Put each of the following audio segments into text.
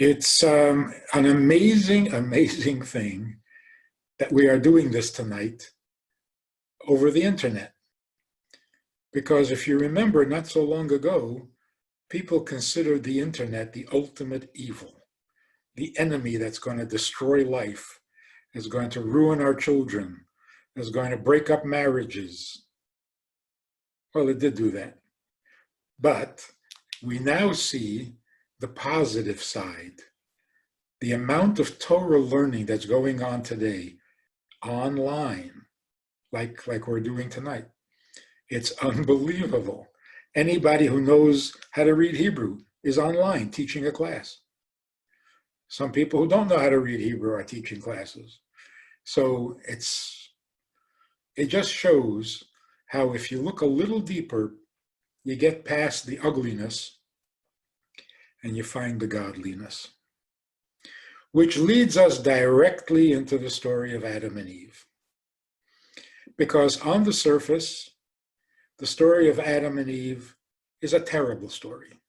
It's an amazing, amazing thing that we are doing this tonight over the internet. Because if you remember, not so long ago, people considered the internet the ultimate evil, the enemy that's going to destroy life, is going to ruin our children, is going to break up marriages. Well, it did do that. But we now see the positive side. The amount of Torah learning that's going on today online, like we're doing tonight, it's unbelievable. Anybody who knows how to read Hebrew is online teaching a class. Some people who don't know how to read Hebrew are teaching classes. So it just shows how if you look a little deeper, you get past the ugliness and you find the godliness, which leads us directly into the story of Adam and Eve. Because on the surface, the story of Adam and Eve is a terrible story,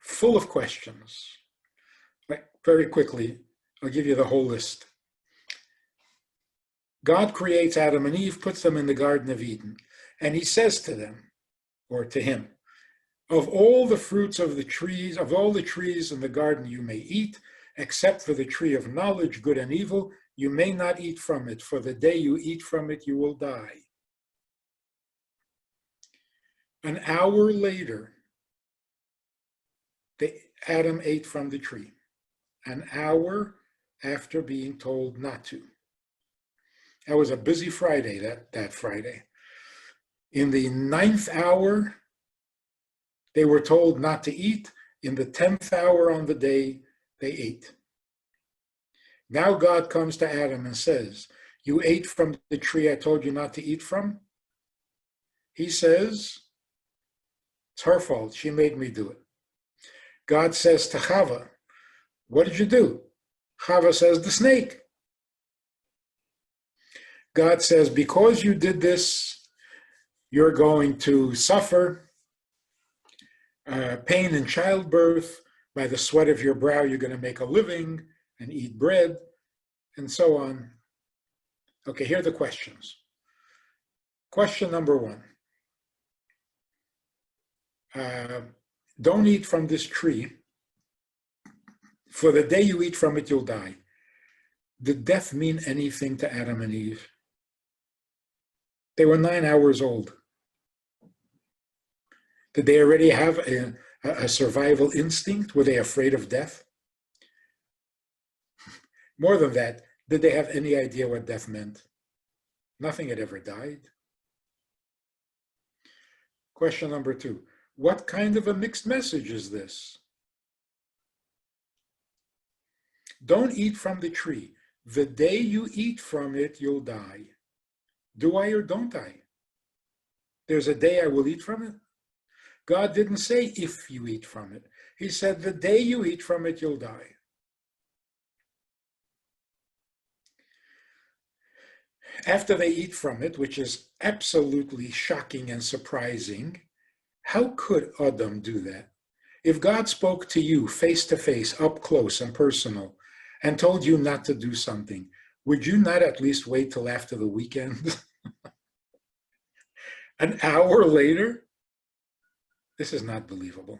full of questions. Very quickly, I'll give you the whole list. God creates Adam and Eve, puts them in the Garden of Eden, and he says to them, or to him, of all the fruits of the trees, of all the trees in the garden you may eat, except for the tree of knowledge, good and evil, you may not eat from it, for the day you eat from it, you will die. An hour later, Adam ate from the tree, an hour after being told not to. That was a busy Friday, that Friday. In the 9th hour, they were told not to eat. In the 10th hour on the day, they ate. Now God comes to Adam and says, you ate from the tree I told you not to eat from? He says, it's her fault. She made me do it. God says to Chava, what did you do? Chava says, the snake. God says, because you did this, you're going to suffer pain in childbirth. By the sweat of your brow, you're going to make a living and eat bread, and so on. Okay, here are the questions. Question number 1. Don't eat from this tree. For the day you eat from it, you'll die. Did death mean anything to Adam and Eve? They were 9 hours old. Did they already have a survival instinct? Were they afraid of death? More than that, did they have any idea what death meant? Nothing had ever died. Question number 2. What kind of a mixed message is this? Don't eat from the tree. The day you eat from it, you'll die. Do I or don't I? There's a day I will eat from it. God didn't say if you eat from it. He said the day you eat from it, you'll die. After they eat from it, which is absolutely shocking and surprising, how could Adam do that? If God spoke to you face to face, up close and personal, and told you not to do something, would you not at least wait till after the weekend? An hour later? This is not believable.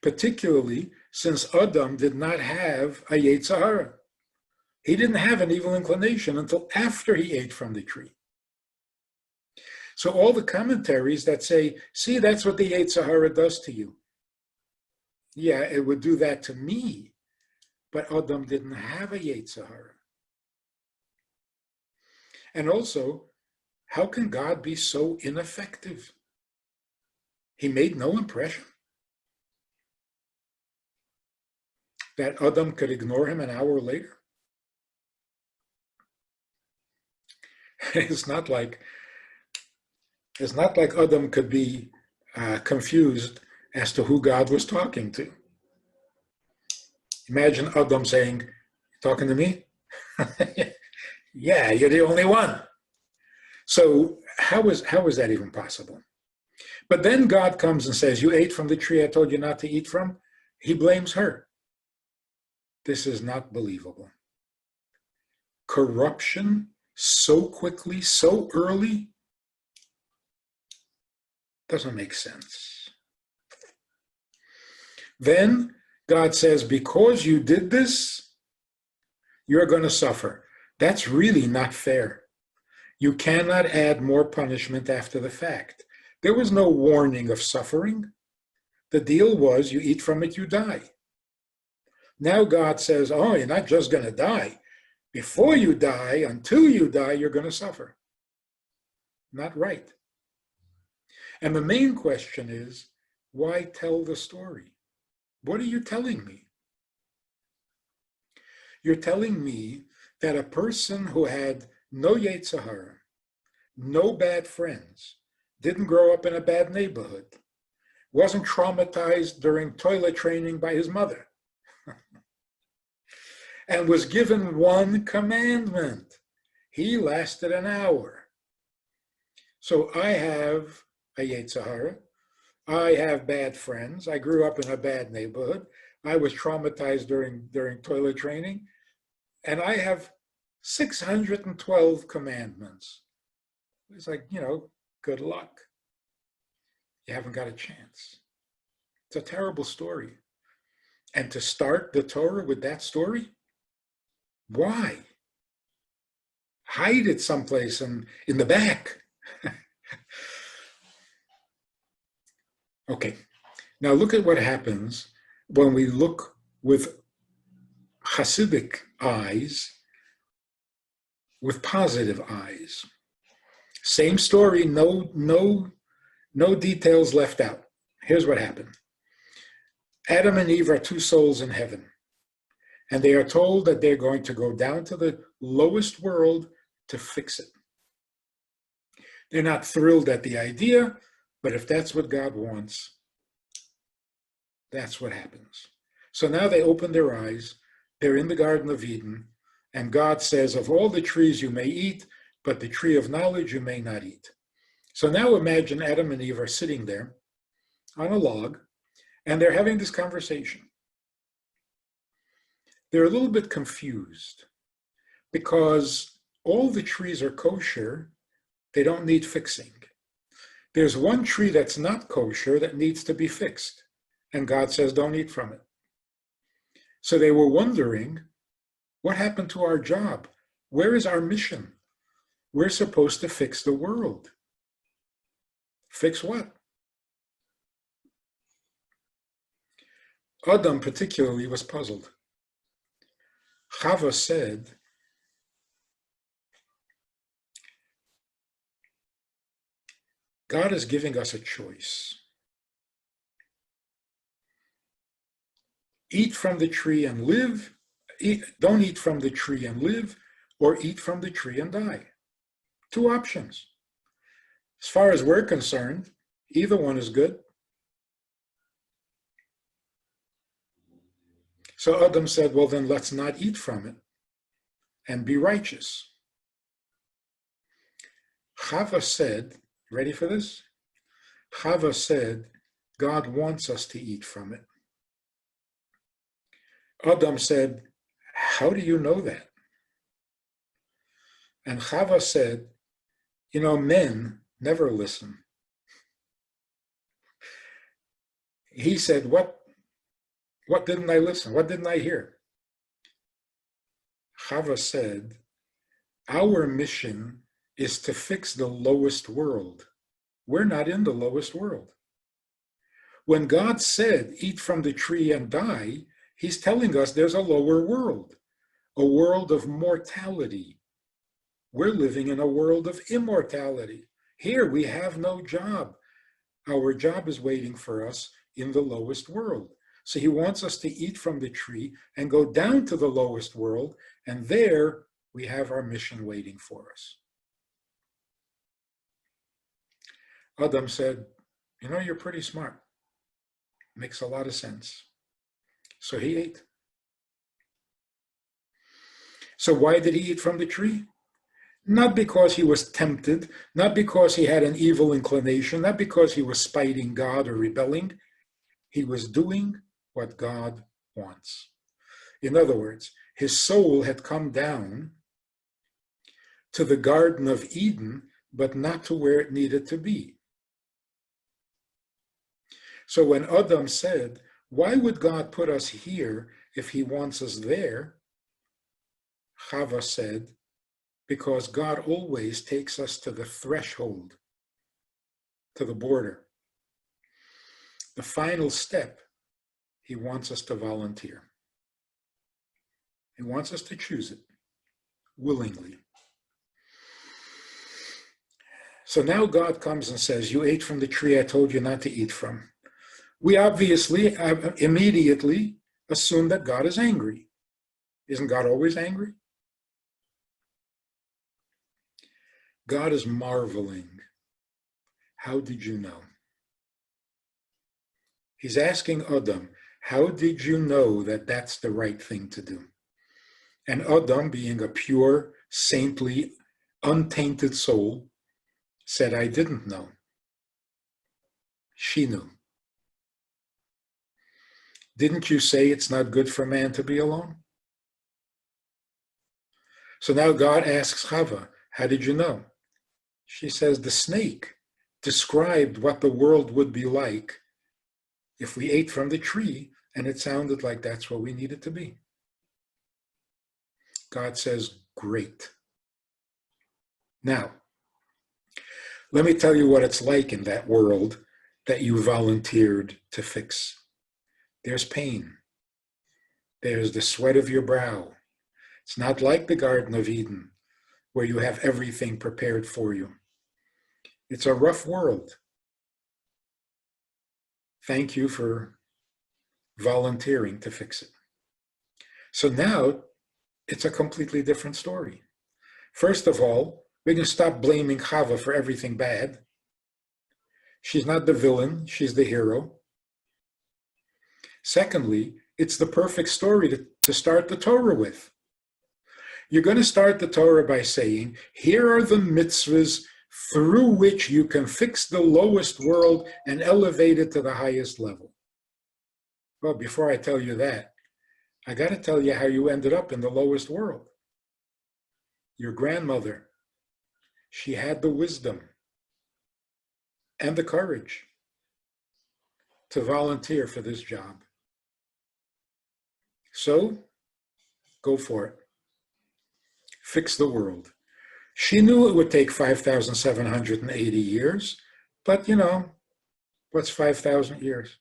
Particularly since Adam did not have a Yetzer Hara. He didn't have an evil inclination until after he ate from the tree. So all the commentaries that say, see, that's what the Yetzer Hara does to you. Yeah, it would do that to me, but Adam didn't have a Yetzer Hara. And also, how can God be so ineffective? He made no impression that Adam could ignore him an hour later. It's not like Adam could be confused as to who God was talking to. Imagine Adam saying, talking to me? Yeah, you're the only one. So how is that even possible? But then God comes and says, you ate from the tree I told you not to eat from. He blames her. This is not believable. Corruption so quickly, so early, doesn't make sense. Then God says, because you did this, you're going to suffer. That's really not fair. You cannot add more punishment after the fact. There was no warning of suffering. The deal was you eat from it, you die. Now God says, oh, you're not just going to die. Before you die, until you die, you're going to suffer. Not right. And the main question is, why tell the story? What are you telling me? You're telling me that a person who had no Yetzer Hara, no bad friends, didn't grow up in a bad neighborhood, wasn't traumatized during toilet training by his mother, and was given one commandment. He lasted an hour. So I have a Yetzer Hara. I have bad friends. I grew up in a bad neighborhood. I was traumatized during toilet training. And I have 612 commandments. It's like, good luck. You haven't got a chance. It's a terrible story. And to start the Torah with that story? Why? Hide it someplace in the back. Okay, now look at what happens when we look with Hasidic eyes, with positive eyes. Same story, no details left out. Here's what happened. Adam and Eve are two souls in heaven, and they are told that they're going to go down to the lowest world to fix it. They're not thrilled at the idea, but if that's what God wants, that's what happens. So now they open their eyes. They're in the Garden of Eden, and God says, of all the trees you may eat, but the tree of knowledge you may not eat. So now imagine Adam and Eve are sitting there on a log, and they're having this conversation. They're a little bit confused because all the trees are kosher. They don't need fixing. There's one tree that's not kosher that needs to be fixed, and God says, don't eat from it. So they were wondering, what happened to our job? Where is our mission? We're supposed to fix the world. Fix what? Adam particularly was puzzled. Chava said, God is giving us a choice. Eat from the tree and live, don't eat from the tree and live, or eat from the tree and die. Two options. As far as we're concerned, either one is good. So Adam said, well, then let's not eat from it and be righteous. Chava said, ready for this? Chava said, God wants us to eat from it. Adam said, how do you know that? And Chava said, men never listen. He said, what didn't I listen? What didn't I hear? Chava said, our mission is to fix the lowest world. We're not in the lowest world. When God said, eat from the tree and die, he's telling us there's a lower world, a world of mortality. We're living in a world of immortality. Here we have no job. Our job is waiting for us in the lowest world. So he wants us to eat from the tree and go down to the lowest world, and there we have our mission waiting for us. Adam said, you're pretty smart. Makes a lot of sense. So he ate. So why did he eat from the tree? Not because he was tempted, not because he had an evil inclination, not because he was spiting God or rebelling. He was doing what God wants. In other words, his soul had come down to the Garden of Eden, but not to where it needed to be. So when Adam said, why would God put us here if he wants us there? Chava said, because God always takes us to the threshold, to the border. The final step, he wants us to volunteer. He wants us to choose it willingly. So now God comes and says, you ate from the tree I told you not to eat from. We obviously immediately assume that God is angry. Isn't God always angry? God is marveling. How did you know? He's asking Adam, how did you know that that's the right thing to do? And Adam, being a pure, saintly, untainted soul, said, I didn't know. She knew. Didn't you say it's not good for man to be alone? So now God asks Chava, how did you know? She says, the snake described what the world would be like if we ate from the tree, and it sounded like that's what we needed to be. God says, great. Now, let me tell you what it's like in that world that you volunteered to fix. There's pain. There's the sweat of your brow. It's not like the Garden of Eden, where you have everything prepared for you. It's a rough world. Thank you for volunteering to fix it. So now it's a completely different story. First of all, we can stop blaming Chava for everything bad. She's not the villain, she's the hero. Secondly, it's the perfect story to start the Torah with. You're going to start the Torah by saying, here are the mitzvahs through which you can fix the lowest world and elevate it to the highest level. Well, before I tell you that, I got to tell you how you ended up in the lowest world. Your grandmother, she had the wisdom and the courage to volunteer for this job. So, go for it. Fix the world. She knew it would take 5,780 years, but what's 5,000 years?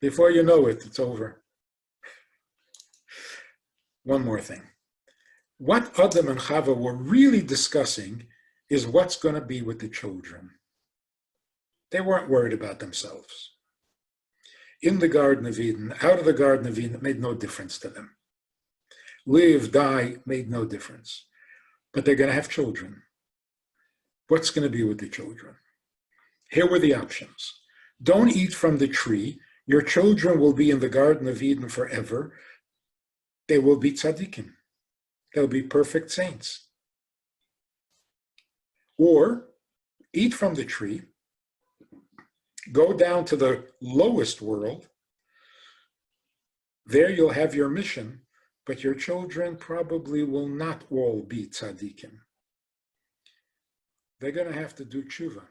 Before you know it, it's over. One more thing. What Adam and Chava were really discussing is what's going to be with the children. They weren't worried about themselves. In the Garden of Eden, out of the Garden of Eden, it made no difference to them. Live, die, made no difference. But they're going to have children. What's going to be with the children? Here were the options. Don't eat from the tree. Your children will be in the Garden of Eden forever. They will be tzaddikim. They'll be perfect saints. Or eat from the tree, go down to the lowest world. There you'll have your mission, but your children probably will not all be tzaddikim. They're going to have to do tshuva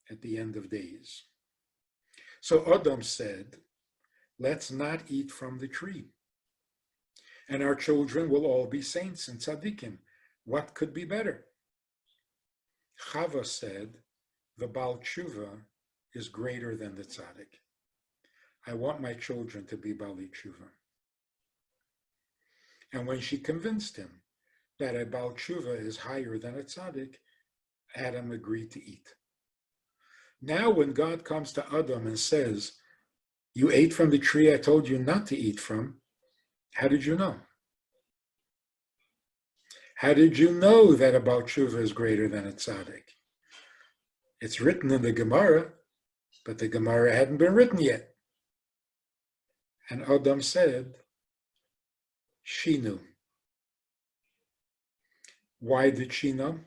at the end of days. So Adam said, let's not eat from the tree. And our children will all be saints and tzaddikim. What could be better? Chava said, the Baal Tshuva is greater than the tzaddik. I want my children to be Baalei Tshuva. And when she convinced him that a Baal Tshuva is higher than a tzaddik, Adam agreed to eat. Now when God comes to Adam and says, you ate from the tree I told you not to eat from, how did you know? How did you know that a Baal Tshuva is greater than a tzaddik? It's written in the Gemara, but the Gemara hadn't been written yet. And Adam said, she knew. Why did she know?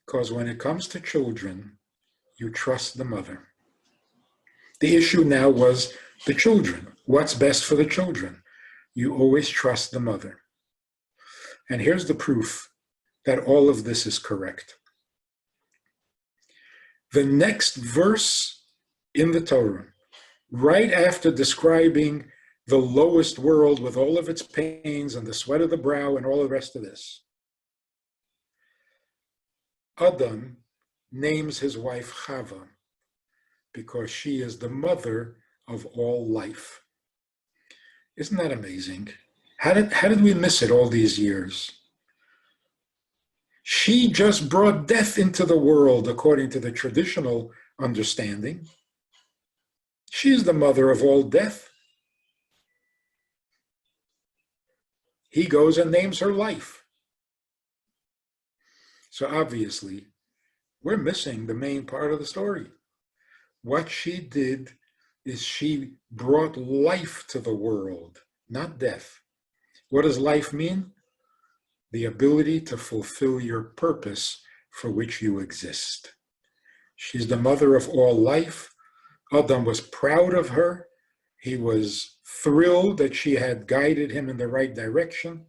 Because when it comes to children, you trust the mother. The issue now was the children. What's best for the children? You always trust the mother. And here's the proof that all of this is correct. The next verse in the Torah, right after describing the lowest world with all of its pains and the sweat of the brow and all the rest of this, Adam names his wife Chava because she is the mother of all life. Isn't that amazing? How did we miss it all these years? She just brought death into the world according to the traditional understanding. She's the mother of all death. He goes and names her life. So obviously, we're missing the main part of the story. What she did is she brought life to the world, not death. What does life mean? The ability to fulfill your purpose for which you exist. She's the mother of all life. Adam was proud of her. He was thrilled that she had guided him in the right direction.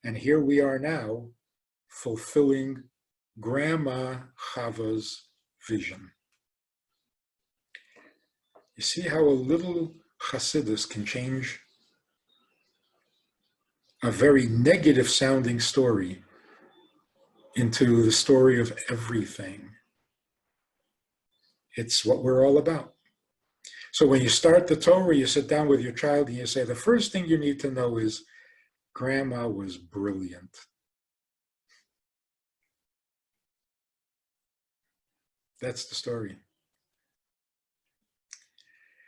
And here we are now, fulfilling Grandma Chava's vision. You see how a little Hasidus can change a very negative sounding story into the story of everything. It's what we're all about. So when you start the Torah, you sit down with your child and you say, the first thing you need to know is Grandma was brilliant. That's the story.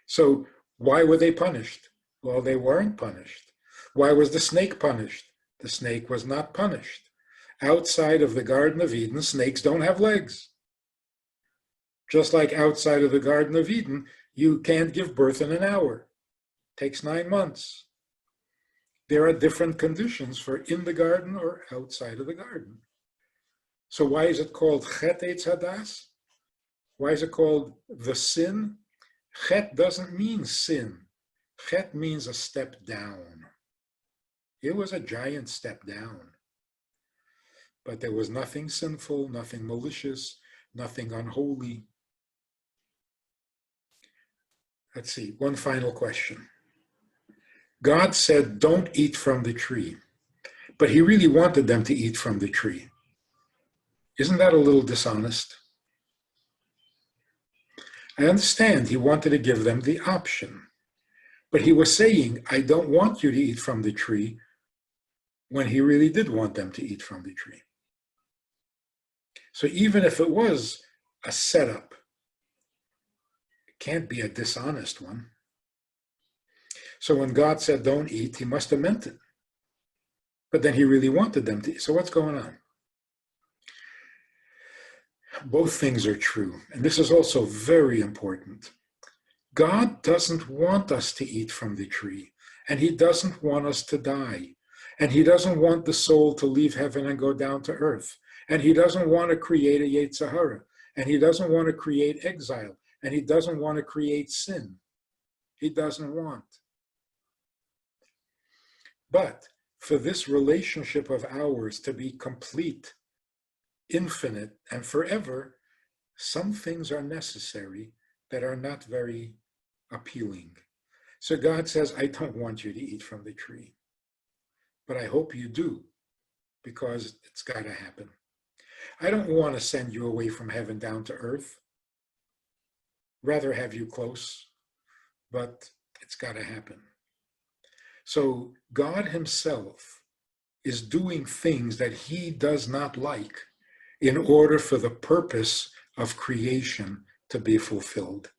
So why were they punished? Well, they weren't punished. Why was the snake punished? The snake was not punished. Outside of the Garden of Eden, snakes don't have legs. Just like outside of the Garden of Eden, you can't give birth in an hour. It takes 9 months. There are different conditions for in the garden or outside of the garden. So why is it called Chet Eitz Hadas? Why is it called the sin? Chet doesn't mean sin. Chet means a step down. It was a giant step down. But there was nothing sinful, nothing malicious, nothing unholy. Let's see, one final question. God said, don't eat from the tree. But he really wanted them to eat from the tree. Isn't that a little dishonest? I understand he wanted to give them the option. But he was saying, I don't want you to eat from the tree, when he really did want them to eat from the tree. So even if it was a setup, it can't be a dishonest one. So when God said don't eat, he must have meant it. But then he really wanted them to eat. So what's going on? Both things are true. And this is also very important. God doesn't want us to eat from the tree. And he doesn't want us to die. And he doesn't want the soul to leave heaven and go down to earth. And he doesn't want to create a Yetzer Hara. And he doesn't want to create exile. And he doesn't want to create sin. He doesn't want. But for this relationship of ours to be complete, infinite, and forever, some things are necessary that are not very appealing. So God says, I don't want you to eat from the tree. But I hope you do, because it's got to happen. I don't want to send you away from heaven down to earth. Rather have you close, but it's got to happen. So God himself is doing things that he does not like in order for the purpose of creation to be fulfilled.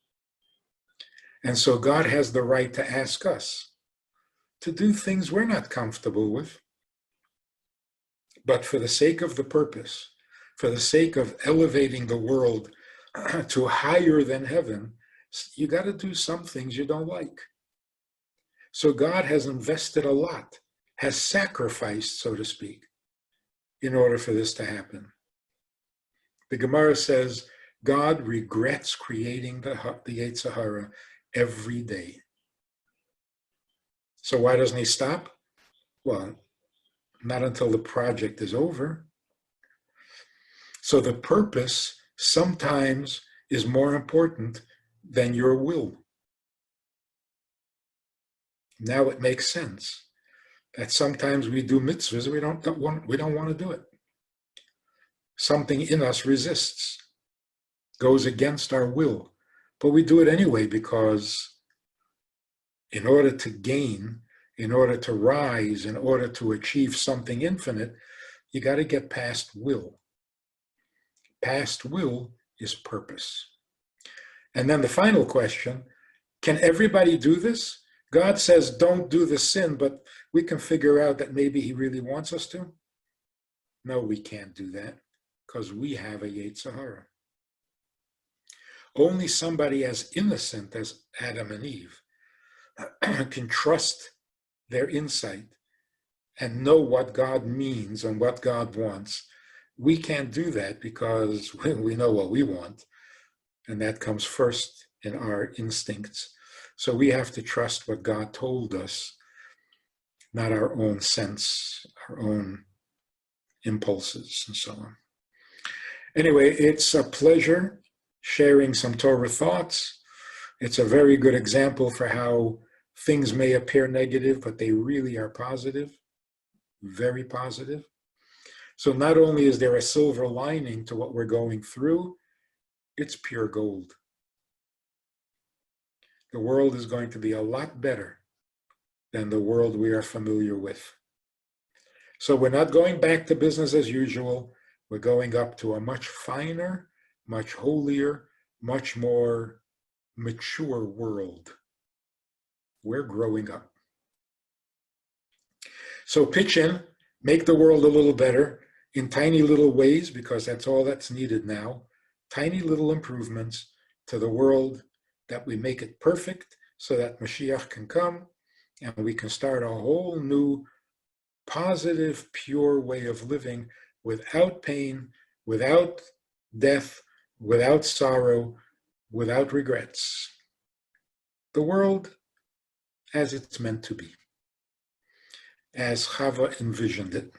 And so God has the right to ask us to do things we're not comfortable with. But for the sake of the purpose, for the sake of elevating the world to higher than heaven, you got to do some things you don't like. So God has invested a lot, has sacrificed, so to speak, in order for this to happen. The Gemara says, God regrets creating the Yetzer Hara every day. So why doesn't he stop? Well, not until the project is over. So the purpose sometimes is more important than your will. Now it makes sense that sometimes we do mitzvahs, we don't want to do it. Something in us resists, goes against our will, but we do it anyway because in order to gain, in order to rise, in order to achieve something infinite, you got to get past will. Past will is purpose. And then the final question, can everybody do this? God says, don't do the sin, but we can figure out that maybe he really wants us to. No, we can't do that because we have a Yetzer Hara. Only somebody as innocent as Adam and Eve can trust their insight and know what God means and what God wants. We can't do that because we know what we want, and that comes first in our instincts. So we have to trust what God told us, not our own sense, our own impulses, and so on. Anyway, it's a pleasure sharing some Torah thoughts. It's a very good example for how things may appear negative, but they really are positive, very positive. So not only is there a silver lining to what we're going through, it's pure gold. The world is going to be a lot better than the world we are familiar with. So we're not going back to business as usual. We're going up to a much finer, much holier, much more mature world. We're growing up. So pitch in, make the world a little better in tiny little ways, because that's all that's needed now. Tiny little improvements to the world, that we make it perfect so that Mashiach can come and we can start a whole new positive, pure way of living without pain, without death, without sorrow, without regrets. The world as it's meant to be, as Chava envisioned it.